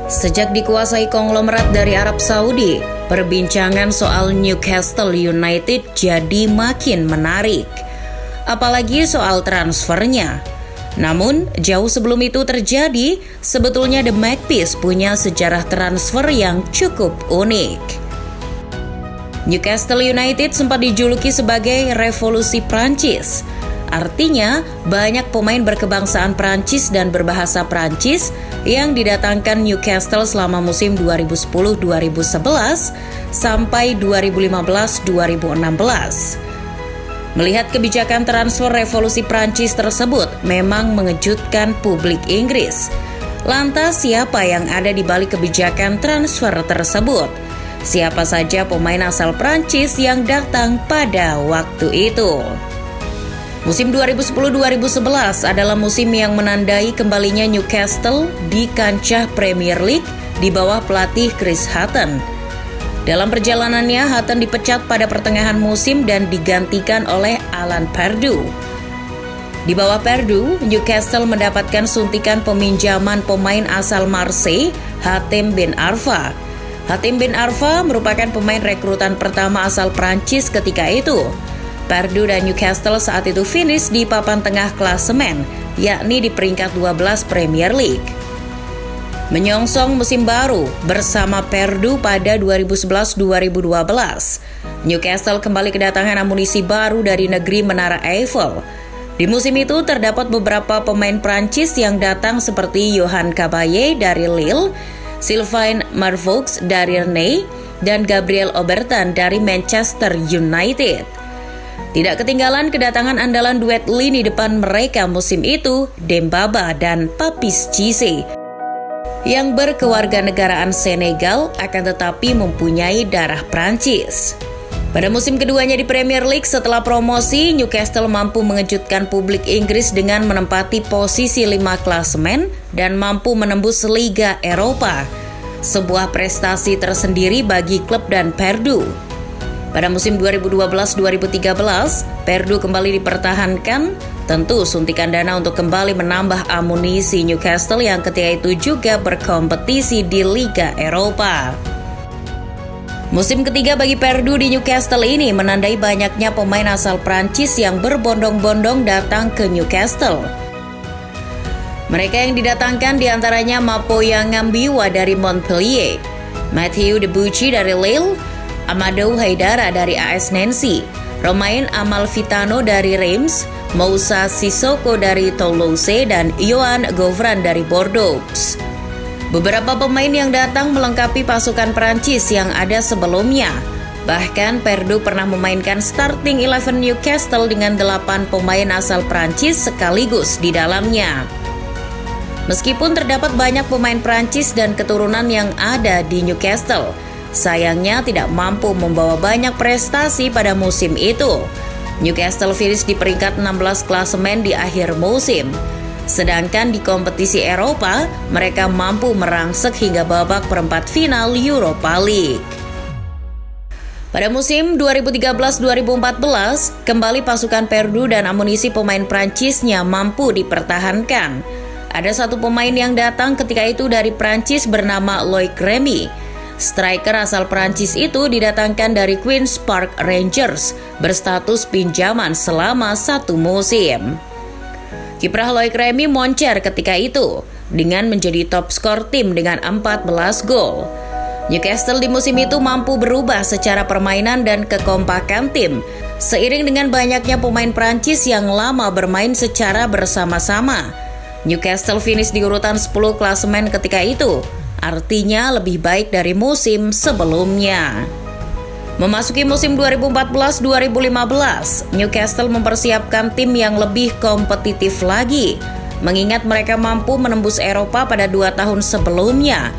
Sejak dikuasai konglomerat dari Arab Saudi, perbincangan soal Newcastle United jadi makin menarik. Apalagi soal transfernya. Namun, jauh sebelum itu terjadi, sebetulnya The Magpies punya sejarah transfer yang cukup unik. Newcastle United sempat dijuluki sebagai revolusi Prancis. Artinya, banyak pemain berkebangsaan Prancis dan berbahasa Prancis yang didatangkan Newcastle selama musim 2010-2011 sampai 2015-2016. Melihat kebijakan transfer revolusi Prancis tersebut memang mengejutkan publik Inggris. Lantas, siapa yang ada di balik kebijakan transfer tersebut? Siapa saja pemain asal Prancis yang datang pada waktu itu? Musim 2010-2011 adalah musim yang menandai kembalinya Newcastle di kancah Premier League di bawah pelatih Chris Hughton. Dalam perjalanannya, Hughton dipecat pada pertengahan musim dan digantikan oleh Alan Pardew. Di bawah Pardew, Newcastle mendapatkan suntikan peminjaman pemain asal Marseille, Hatem Ben Arfa. Hatem Ben Arfa merupakan pemain rekrutan pertama asal Prancis ketika itu. Pardew dan Newcastle saat itu finish di papan tengah klasemen, yakni di peringkat 12 Premier League. Menyongsong musim baru bersama Pardew pada 2011-2012, Newcastle kembali kedatangan amunisi baru dari negeri Menara Eiffel. Di musim itu terdapat beberapa pemain Prancis yang datang seperti Yohan Cabaye dari Lille, Sylvain Marvoux dari Rennes, dan Gabriel Obertan dari Manchester United. Tidak ketinggalan kedatangan andalan duet lini depan mereka musim itu, Dembaba dan Papis Cisse, yang berkewarganegaraan Senegal akan tetapi mempunyai darah Prancis. Pada musim keduanya di Premier League setelah promosi, Newcastle mampu mengejutkan publik Inggris dengan menempati posisi 5 klasemen dan mampu menembus Liga Eropa. Sebuah prestasi tersendiri bagi klub dan Pardew. Pada musim 2012-2013, Pardew kembali dipertahankan, tentu suntikan dana untuk kembali menambah amunisi Newcastle yang ketika itu juga berkompetisi di Liga Eropa. Musim ketiga bagi Pardew di Newcastle ini menandai banyaknya pemain asal Prancis yang berbondong-bondong datang ke Newcastle. Mereka yang didatangkan diantaranya Mapoya Ngambiwa dari Montpellier, Mathieu Debuchy dari Lille, Amadou Haidara dari AS Nancy, Romain Amalfitano dari Reims, Moussa Sissoko dari Toulouse, dan Yohan Govran dari Bordeaux. Beberapa pemain yang datang melengkapi pasukan Prancis yang ada sebelumnya. Bahkan Pardew pernah memainkan starting 11 Newcastle dengan 8 pemain asal Prancis sekaligus di dalamnya. Meskipun terdapat banyak pemain Prancis dan keturunan yang ada di Newcastle, sayangnya tidak mampu membawa banyak prestasi pada musim itu. Newcastle finish di peringkat 16 klasemen di akhir musim. Sedangkan di kompetisi Eropa, mereka mampu merangsek hingga babak perempat final Europa League. Pada musim 2013-2014, kembali pasukan Pardew dan amunisi pemain Prancisnya mampu dipertahankan. Ada satu pemain yang datang ketika itu dari Prancis bernama Loic Remy. Striker asal Prancis itu didatangkan dari Queen's Park Rangers berstatus pinjaman selama 1 musim. Kiprah Loic Remy moncer ketika itu dengan menjadi top skor tim dengan 14 gol. Newcastle di musim itu mampu berubah secara permainan dan kekompakan tim seiring dengan banyaknya pemain Prancis yang lama bermain secara bersama-sama. Newcastle finish di urutan 10 klasemen ketika itu. Artinya lebih baik dari musim sebelumnya. Memasuki musim 2014-2015, Newcastle mempersiapkan tim yang lebih kompetitif lagi, mengingat mereka mampu menembus Eropa pada 2 tahun sebelumnya.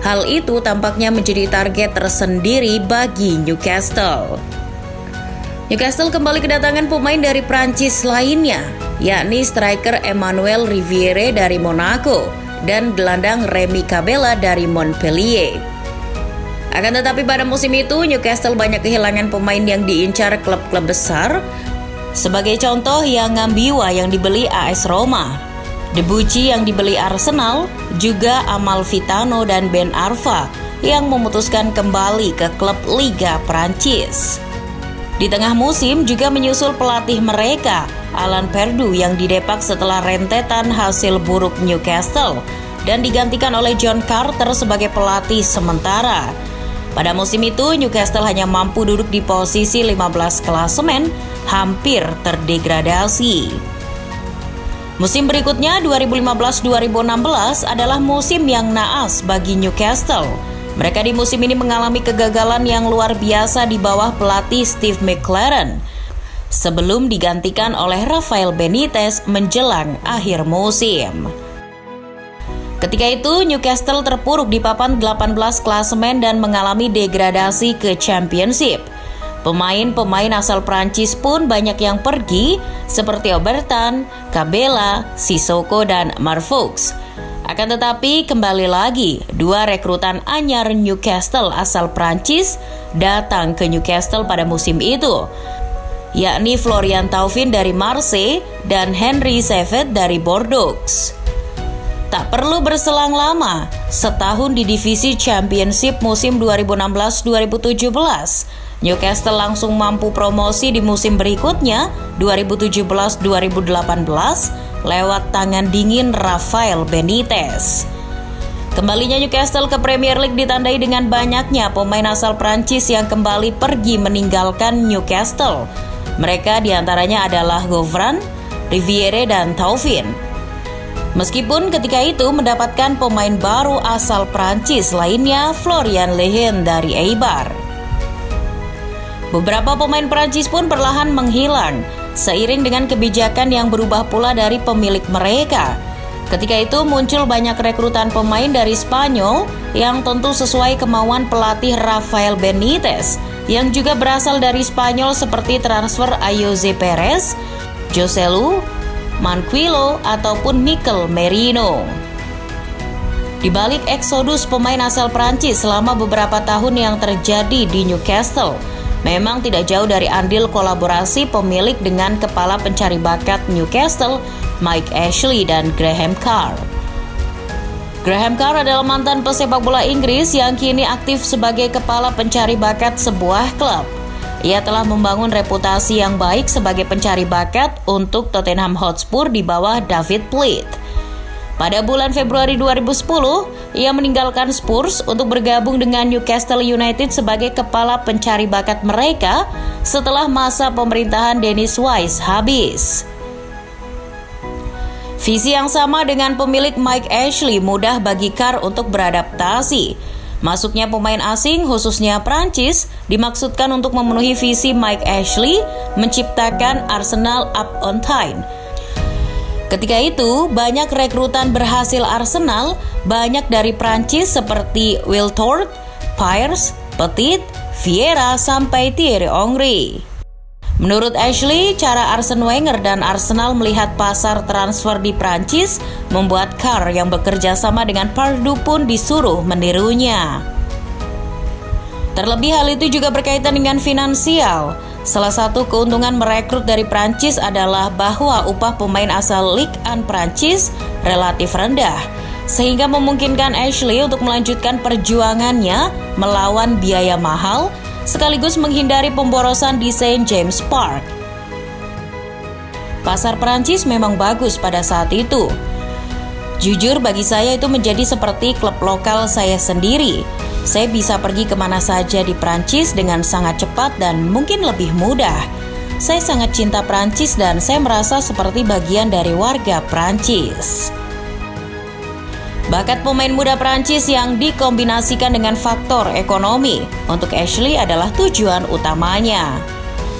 Hal itu tampaknya menjadi target tersendiri bagi Newcastle. Newcastle kembali kedatangan pemain dari Prancis lainnya, yakni striker Emmanuel Riviere dari Monaco dan gelandang Remy Cabella dari Montpellier. Akan tetapi pada musim itu Newcastle banyak kehilangan pemain yang diincar klub-klub besar. Sebagai contoh yang Ngambiwa yang dibeli AS Roma. Debuchy yang dibeli Arsenal, juga Amalfitano dan Ben Arfa yang memutuskan kembali ke klub Liga Prancis. Di tengah musim juga menyusul pelatih mereka, Alan Pardew yang didepak setelah rentetan hasil buruk Newcastle dan digantikan oleh John Carter sebagai pelatih sementara. Pada musim itu, Newcastle hanya mampu duduk di posisi 15 klasemen, hampir terdegradasi. Musim berikutnya 2015-2016 adalah musim yang naas bagi Newcastle. Mereka di musim ini mengalami kegagalan yang luar biasa di bawah pelatih Steve McClaren sebelum digantikan oleh Rafael Benitez menjelang akhir musim. Ketika itu Newcastle terpuruk di papan 18 klasemen dan mengalami degradasi ke Championship. Pemain-pemain asal Prancis pun banyak yang pergi seperti Obertan, Cabella, Sissoko, dan Marfoux. Akan tetapi kembali lagi, dua rekrutan anyar Newcastle asal Prancis datang ke Newcastle pada musim itu, yakni Florian Thauvin dari Marseille dan Henry Saivet dari Bordeaux. Tak perlu berselang lama, setahun di divisi Championship musim 2016-2017, Newcastle langsung mampu promosi di musim berikutnya 2017-2018 lewat tangan dingin Rafael Benitez. Kembalinya Newcastle ke Premier League ditandai dengan banyaknya pemain asal Prancis yang kembali pergi meninggalkan Newcastle. Mereka diantaranya adalah Govran, Riviere, dan Thauvin. Meskipun ketika itu mendapatkan pemain baru asal Prancis lainnya, Florian Lejeune dari Eibar. Beberapa pemain Prancis pun perlahan menghilang, seiring dengan kebijakan yang berubah pula dari pemilik mereka. Ketika itu muncul banyak rekrutan pemain dari Spanyol yang tentu sesuai kemauan pelatih Rafael Benitez, yang juga berasal dari Spanyol seperti transfer Ayoze Perez, Joselu, Manquillo, ataupun Mikel Merino. Di balik eksodus pemain asal Prancis selama beberapa tahun yang terjadi di Newcastle, memang tidak jauh dari andil kolaborasi pemilik dengan kepala pencari bakat Newcastle, Mike Ashley dan Graham Carr. Graham Carr adalah mantan pesepak bola Inggris yang kini aktif sebagai kepala pencari bakat sebuah klub. Ia telah membangun reputasi yang baik sebagai pencari bakat untuk Tottenham Hotspur di bawah David Pleat. Pada bulan Februari 2010, ia meninggalkan Spurs untuk bergabung dengan Newcastle United sebagai kepala pencari bakat mereka setelah masa pemerintahan Dennis Wise habis. Visi yang sama dengan pemilik Mike Ashley mudah bagi Carr untuk beradaptasi. Masuknya pemain asing, khususnya Prancis, dimaksudkan untuk memenuhi visi Mike Ashley menciptakan Arsenal up on time. Ketika itu, banyak rekrutan berhasil Arsenal, banyak dari Prancis seperti Wiltord, Pires, Petit, Vieira, sampai Thierry Henry. Menurut Ashley, cara Arsene Wenger dan Arsenal melihat pasar transfer di Prancis membuat Carr yang bekerja sama dengan Pardew pun disuruh menirunya. Terlebih hal itu juga berkaitan dengan finansial. Salah satu keuntungan merekrut dari Prancis adalah bahwa upah pemain asal Ligue 1 Prancis relatif rendah, sehingga memungkinkan Ashley untuk melanjutkan perjuangannya melawan biaya mahal, sekaligus menghindari pemborosan di St. James Park. Pasar Prancis memang bagus pada saat itu. Jujur bagi saya itu menjadi seperti klub lokal saya sendiri. Saya bisa pergi kemana saja di Prancis dengan sangat cepat dan mungkin lebih mudah. Saya sangat cinta Prancis dan saya merasa seperti bagian dari warga Prancis. Bakat pemain muda Prancis yang dikombinasikan dengan faktor ekonomi untuk Ashley adalah tujuan utamanya.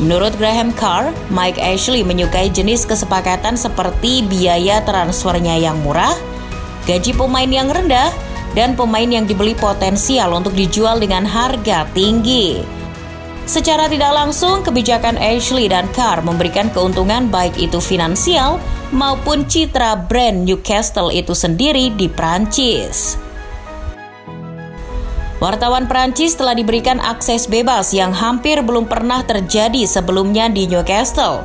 Menurut Graham Carr, Mike Ashley menyukai jenis kesepakatan seperti biaya transfernya yang murah, gaji pemain yang rendah, dan pemain yang dibeli potensial untuk dijual dengan harga tinggi. Secara tidak langsung, kebijakan Ashley dan Carr memberikan keuntungan baik itu finansial maupun citra brand Newcastle itu sendiri di Prancis. Wartawan Prancis telah diberikan akses bebas yang hampir belum pernah terjadi sebelumnya di Newcastle.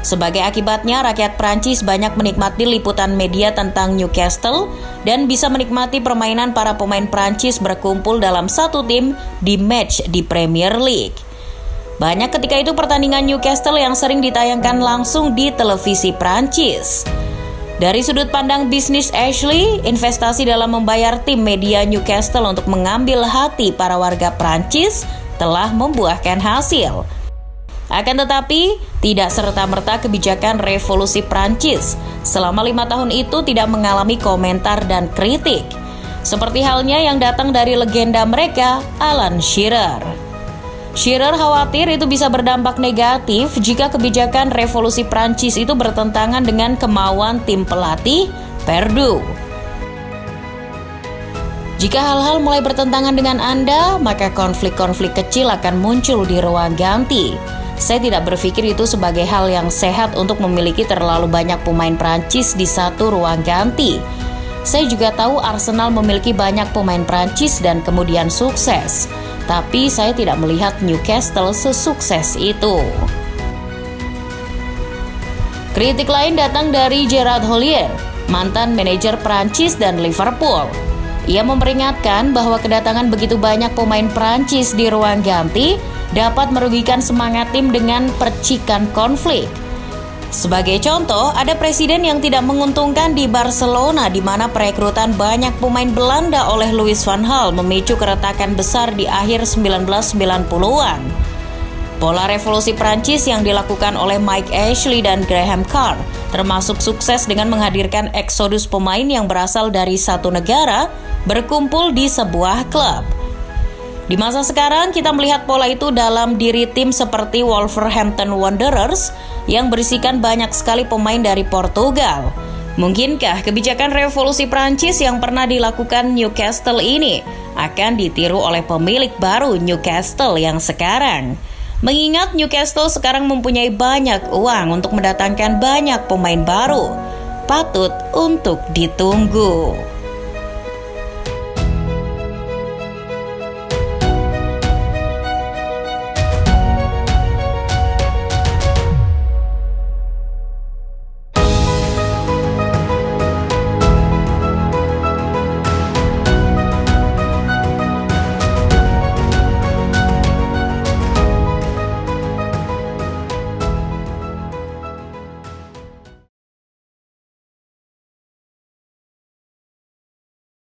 Sebagai akibatnya, rakyat Prancis banyak menikmati liputan media tentang Newcastle dan bisa menikmati permainan para pemain Prancis berkumpul dalam satu tim di match di Premier League. Banyak ketika itu pertandingan Newcastle yang sering ditayangkan langsung di televisi Prancis. Dari sudut pandang bisnis Ashley, investasi dalam membayar tim media Newcastle untuk mengambil hati para warga Prancis telah membuahkan hasil. Akan tetapi, tidak serta-merta kebijakan revolusi Prancis selama 5 tahun itu tidak mengalami komentar dan kritik. Seperti halnya yang datang dari legenda mereka, Alan Shearer. Shearer khawatir itu bisa berdampak negatif jika kebijakan revolusi Prancis itu bertentangan dengan kemauan tim pelatih Perdue. Jika hal-hal mulai bertentangan dengan Anda, maka konflik-konflik kecil akan muncul di ruang ganti. Saya tidak berpikir itu sebagai hal yang sehat untuk memiliki terlalu banyak pemain Prancis di satu ruang ganti. Saya juga tahu Arsenal memiliki banyak pemain Prancis dan kemudian sukses. Tapi saya tidak melihat Newcastle sesukses itu. Kritik lain datang dari Gerard Houllier, mantan manajer Prancis dan Liverpool. Ia memperingatkan bahwa kedatangan begitu banyak pemain Prancis di ruang ganti dapat merugikan semangat tim dengan percikan konflik. Sebagai contoh, ada presiden yang tidak menguntungkan di Barcelona di mana perekrutan banyak pemain Belanda oleh Louis van Gaal memicu keretakan besar di akhir 1990-an. Pola revolusi Prancis yang dilakukan oleh Mike Ashley dan Graham Carr termasuk sukses dengan menghadirkan eksodus pemain yang berasal dari satu negara berkumpul di sebuah klub. Di masa sekarang, kita melihat pola itu dalam diri tim seperti Wolverhampton Wanderers yang berisikan banyak sekali pemain dari Portugal. Mungkinkah kebijakan revolusi Prancis yang pernah dilakukan Newcastle ini akan ditiru oleh pemilik baru Newcastle yang sekarang? Mengingat Newcastle sekarang mempunyai banyak uang untuk mendatangkan banyak pemain baru, patut untuk ditunggu.